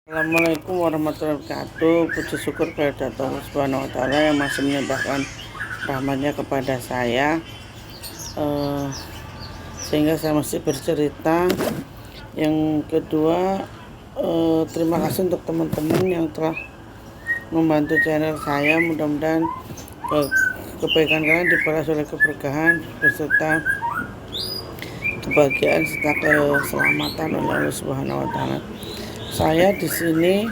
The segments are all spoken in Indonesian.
Assalamualaikum warahmatullahi wabarakatuh. Puji syukur kepada Allah Subhanahu wa Ta'ala yang masih menyembahkan rahmatnya kepada saya, sehingga saya masih bercerita. Yang kedua, terima kasih untuk teman-teman yang telah membantu channel saya. Mudah-mudahan kebaikan kalian dibalas oleh keberkahan beserta kebahagiaan serta keselamatan oleh Allah Subhanahu wa Ta'ala. Saya di sini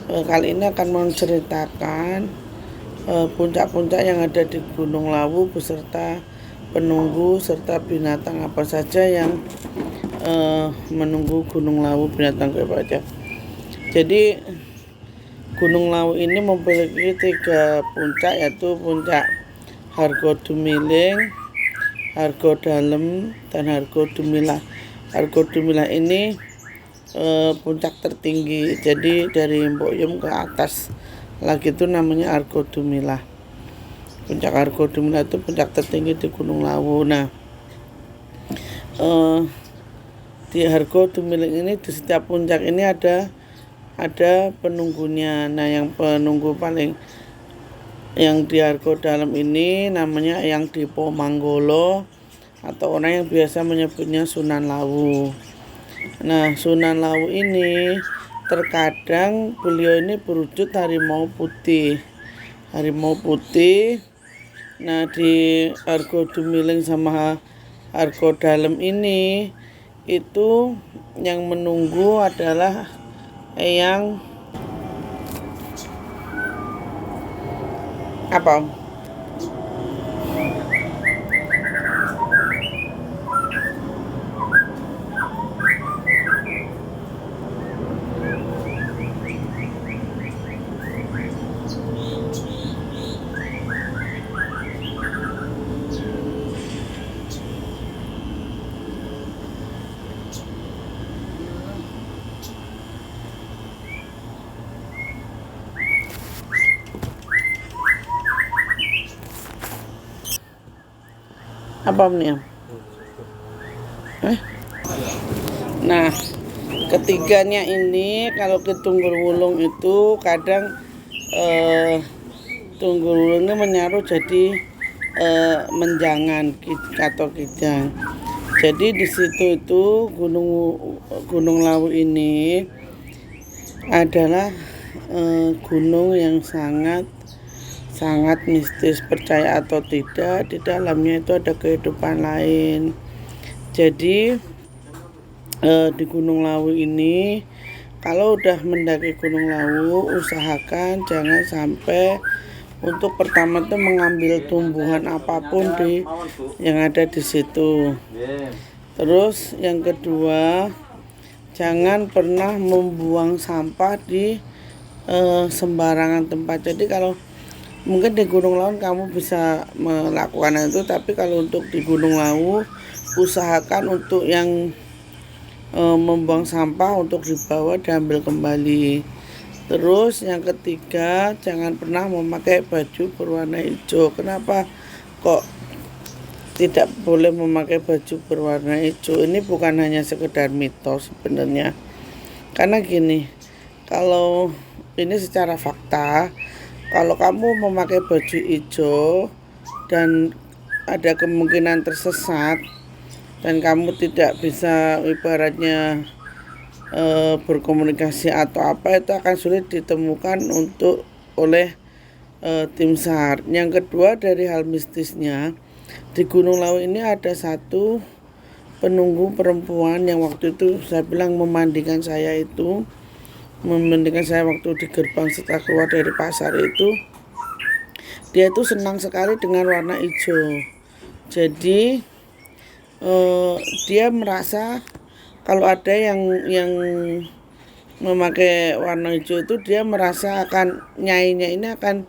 kali ini akan menceritakan puncak-puncak yang ada di Gunung Lawu beserta penunggu serta binatang apa saja yang menunggu Gunung Lawu, binatang apa saja. Jadi Gunung Lawu ini memiliki 3 puncak, yaitu puncak Hargodumiling, Hargodalem, dan Hargodumilah. Hargodumilah ini puncak tertinggi, jadi dari Mbokyum ke atas lagi itu namanya Hargodumilah. Puncak Hargodumilah itu puncak tertinggi di Gunung Lawu. Nah, di Hargodumilah ini di setiap puncak ini ada penunggunya. Nah, yang penunggu paling yang di Hargodalem ini namanya Eyang Dipo Manggolo, atau orang yang biasa menyebutnya Sunan Lawu. Nah, Sunan Lawu ini terkadang beliau ini berwujud harimau putih. Harimau putih. Nah, di Hargodumiling sama Hargodalem ini itu yang menunggu adalah Eyang apa? Apa nih? Nah, ketiganya ini kalau ke Tunggul-Wulung itu kadang Tunggul-Wulung ini menyaruh jadi menjangan atau kijang. Jadi di situ itu Gunung Lawu ini adalah gunung yang sangat mistis, percaya atau tidak, di dalamnya itu ada kehidupan lain. Jadi di Gunung Lawu ini, kalau udah mendaki Gunung Lawu, usahakan jangan sampai untuk pertama itu mengambil tumbuhan apapun yang ada di situ. Terus yang kedua, jangan pernah membuang sampah di sembarangan tempat. Jadi kalau mungkin di Gunung Lawu kamu bisa melakukan itu, tapi kalau untuk di Gunung Lawu usahakan untuk yang membuang sampah untuk dibawa diambil kembali. Terus yang ketiga, jangan pernah memakai baju berwarna hijau. Kenapa kok tidak boleh memakai baju berwarna hijau? Ini bukan hanya sekedar mitos sebenarnya. Karena gini, kalau ini secara fakta, kalau kamu memakai baju hijau dan ada kemungkinan tersesat dan kamu tidak bisa ibaratnya berkomunikasi atau apa, itu akan sulit ditemukan oleh tim SAR. Yang kedua, dari hal mistisnya, di Gunung Lawu ini ada satu penunggu perempuan yang waktu itu saya bilang memandikan saya waktu di gerbang setelah keluar dari pasar itu. Dia itu senang sekali dengan warna hijau. Jadi dia merasa kalau ada yang memakai warna hijau itu, dia merasa akan nyainya ini akan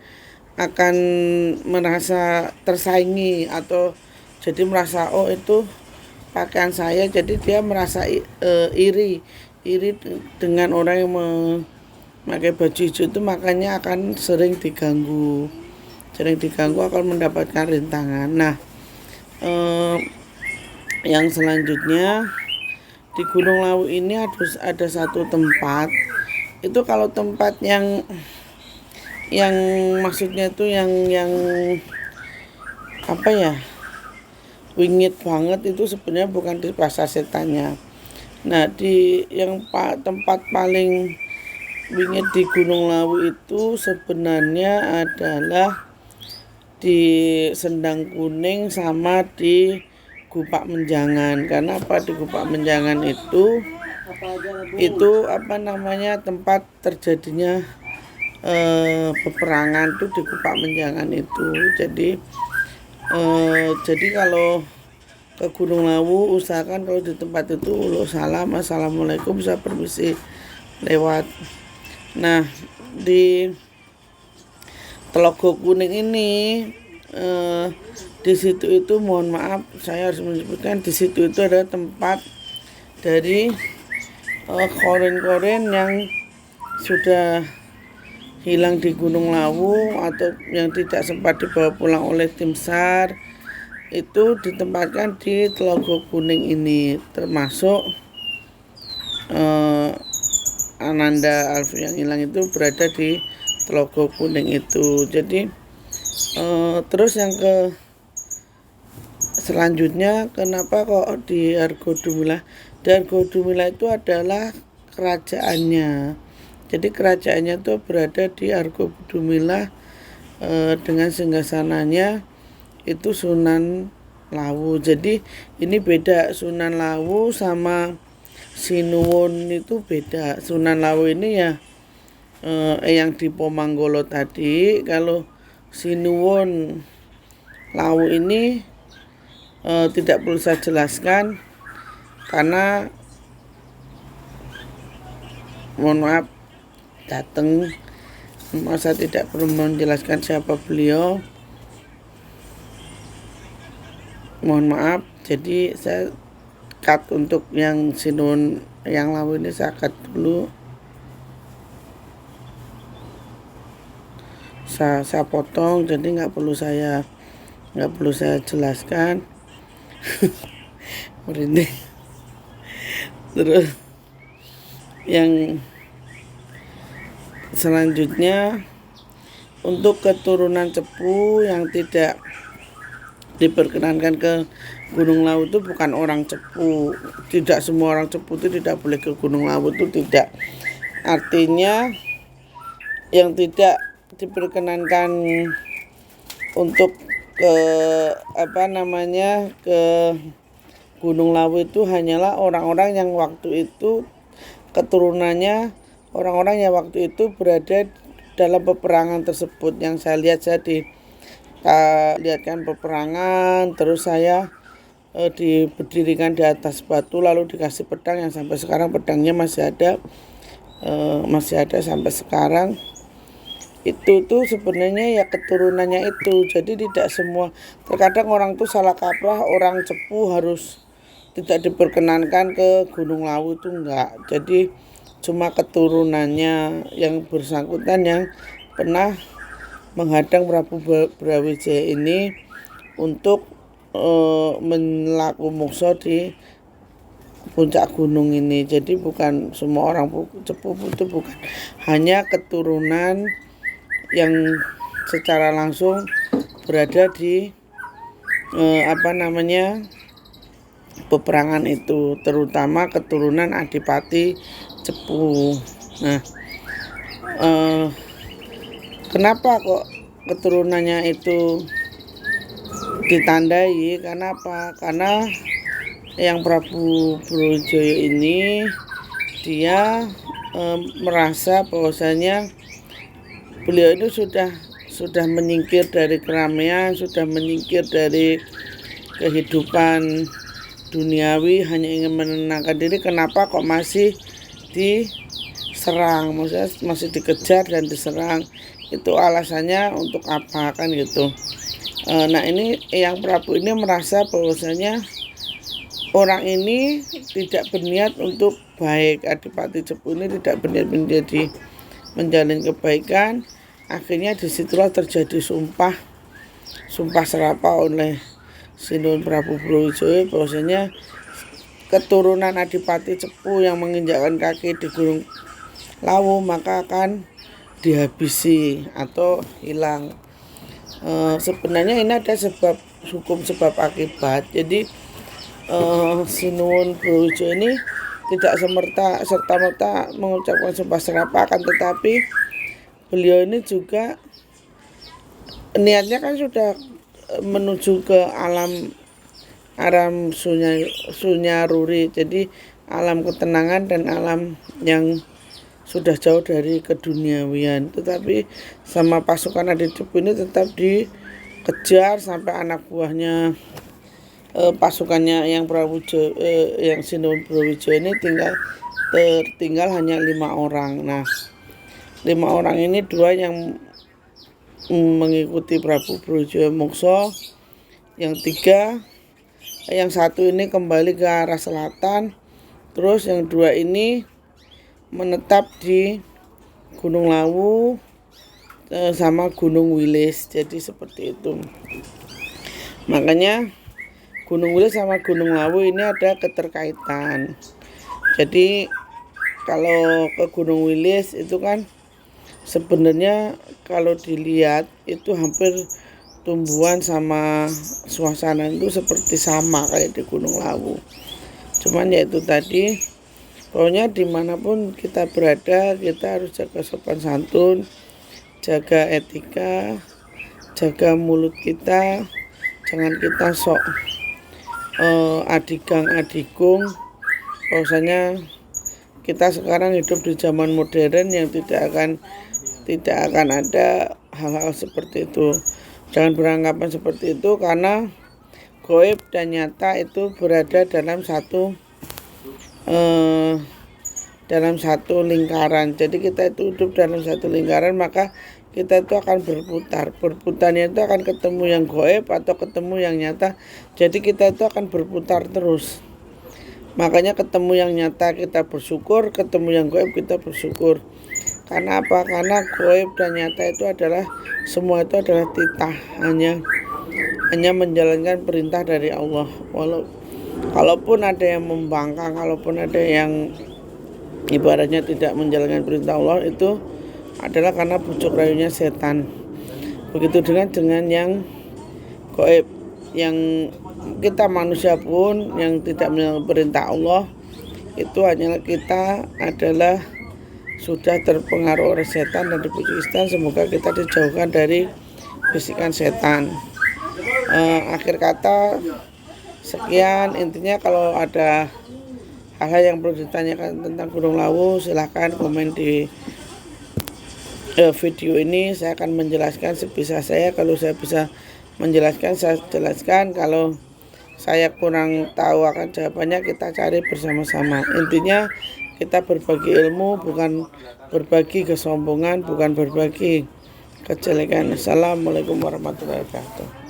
merasa tersaingi, atau jadi merasa itu pakaian saya, jadi dia merasa iri dengan orang yang memakai baju hijau itu, makanya akan sering diganggu akan mendapatkan rintangan. Nah, yang selanjutnya di Gunung Lawu ini ada satu tempat itu kalau tempat yang maksudnya itu yang apa ya, wingit banget, itu sebenarnya bukan di pasar setannya. Nah, di tempat paling wingit di Gunung Lawu itu sebenarnya adalah di Sendang Kuning sama di Gupak Menjangan. Karena apa, di Gupak Menjangan itu tempat terjadinya peperangan tuh di Gupak Menjangan itu. Jadi kalau ke Gunung Lawu usahakan kalau di tempat itu uluk salam, assalamualaikum, bisa permisi lewat. Nah, di Telaga Kuning ini di situ itu, mohon maaf saya harus menyebutkan, di situ itu ada tempat dari koren-koren yang sudah hilang di Gunung Lawu atau yang tidak sempat dibawa pulang oleh tim SAR, itu ditempatkan di Telaga Kuning ini, termasuk Ananda Alfi yang hilang itu berada di Telaga Kuning itu. Jadi terus yang selanjutnya, kenapa kok di Argodumila? Di Argodumila itu adalah kerajaannya. Jadi kerajaannya itu berada di Argodumila dengan singgasananya itu Sunan Lawu. Jadi ini beda, Sunan Lawu sama Sinuwun itu beda. Sunan Lawu ini ya yang di Pomanggolo tadi. Kalau Sinuwun Lawu ini tidak perlu saya jelaskan karena mohon maaf datang, masa tidak perlu menjelaskan siapa beliau, mohon maaf. Jadi saya cut untuk yang Sinuwun yang Lawu ini, saya cut dulu, saya potong, jadi nggak perlu saya jelaskan. Merinding. Terus yang selanjutnya, untuk keturunan Cepu yang tidak diperkenankan ke Gunung Lawu itu bukan orang Cepu. Tidak semua orang Cepu itu tidak boleh ke Gunung Lawu, itu tidak. Artinya yang tidak diperkenankan untuk ke Gunung Lawu itu hanyalah orang-orang yang waktu itu keturunannya orang-orang yang waktu itu berada dalam peperangan tersebut. Yang saya lihat, lihatkan peperangan, terus saya diberdirikan di atas batu lalu dikasih pedang yang sampai sekarang pedangnya masih ada sampai sekarang. Itu tuh sebenarnya ya keturunannya itu. Jadi tidak semua, terkadang orang tuh salah kaprah, orang Cepu harus tidak diperkenankan ke Gunung Lawu, itu enggak. Jadi cuma keturunannya yang bersangkutan yang pernah menghadang Prabu Brawijaya ini untuk melaku muksa di puncak gunung ini. Jadi bukan semua orang Cepu itu, bukan hanya keturunan yang secara langsung berada di peperangan itu, terutama keturunan Adipati Cepu. Nah, kenapa kok keturunannya itu ditandai? Karena apa? Karena yang Prabu Brawijaya ini dia merasa bahwasanya beliau itu sudah menyingkir dari keramaian, sudah menyingkir dari kehidupan duniawi, hanya ingin menenangkan diri. Kenapa kok masih diserang, maksudnya masih dikejar dan diserang? Itu alasannya untuk apa, kan gitu. Nah, ini yang Prabu ini merasa bahwasanya orang ini tidak berniat untuk baik. Adipati Cepu ini tidak berniat menjalin kebaikan. Akhirnya disitulah terjadi sumpah serapah oleh Sinuwun Prabu Brawijaya bahwasanya keturunan Adipati Cepu yang menginjakkan kaki di Gunung lawu maka akan dihabisi atau hilang. Sebenarnya ini ada sebab hukum sebab akibat. Jadi Sinuwun Browijo ini tidak serta-merta mengucapkan sumpah serapah, akan tetapi beliau ini juga niatnya kan sudah menuju ke alam sunyaruri, jadi alam ketenangan dan alam yang sudah jauh dari keduniawian. Tetapi sama pasukan Adidepu ini tetap dikejar sampai anak buahnya pasukannya yang yang Sinuwun Browijo ini tertinggal hanya 5 orang. Nah, 5 orang ini 2 yang mengikuti Prabu Brojomokso, yang 1 ini kembali ke arah selatan, terus yang 2 ini menetap di Gunung Lawu sama Gunung Wilis. Jadi seperti itu. Makanya Gunung Wilis sama Gunung Lawu ini ada keterkaitan. Jadi kalau ke Gunung Wilis itu kan sebenarnya kalau dilihat itu hampir tumbuhan sama suasana itu seperti sama kayak di Gunung Lawu. Cuman yaitu tadi, pokoknya dimanapun kita berada, kita harus jaga sopan santun, jaga etika, jaga mulut kita, jangan kita sok adigang adikung. Bahwasanya kita sekarang hidup di zaman modern yang tidak akan ada hal-hal seperti itu. Jangan beranggapan seperti itu, karena gaib dan nyata itu berada dalam satu lingkaran. Jadi kita itu hidup dalam satu lingkaran, maka kita itu akan berputar. Berputarnya itu akan ketemu yang gaib atau ketemu yang nyata. Jadi kita itu akan berputar terus. Makanya ketemu yang nyata kita bersyukur, ketemu yang gaib kita bersyukur. Karena apa? Karena gaib dan nyata itu adalah semua itu adalah titah, hanya menjalankan perintah dari Allah. Kalaupun ada yang membangkang, kalaupun ada yang ibaratnya tidak menjalankan perintah Allah, itu adalah karena bujuk rayunya setan. Begitu dengan yang gaib, yang kita manusia pun yang tidak menjalankan perintah Allah, itu hanyalah kita adalah sudah terpengaruh oleh setan dan dipuji setan. Semoga kita dijauhkan dari bisikan setan. Akhir kata sekian, intinya kalau ada hal-hal yang perlu ditanyakan tentang Gunung Lawu, silahkan komen di video ini. Saya akan menjelaskan sebisa saya. Kalau saya bisa menjelaskan, saya jelaskan. Kalau saya kurang tahu akan jawabannya, kita cari bersama-sama. Intinya kita berbagi ilmu, bukan berbagi kesombongan, bukan berbagi kejelekan. Assalamualaikum warahmatullahi wabarakatuh.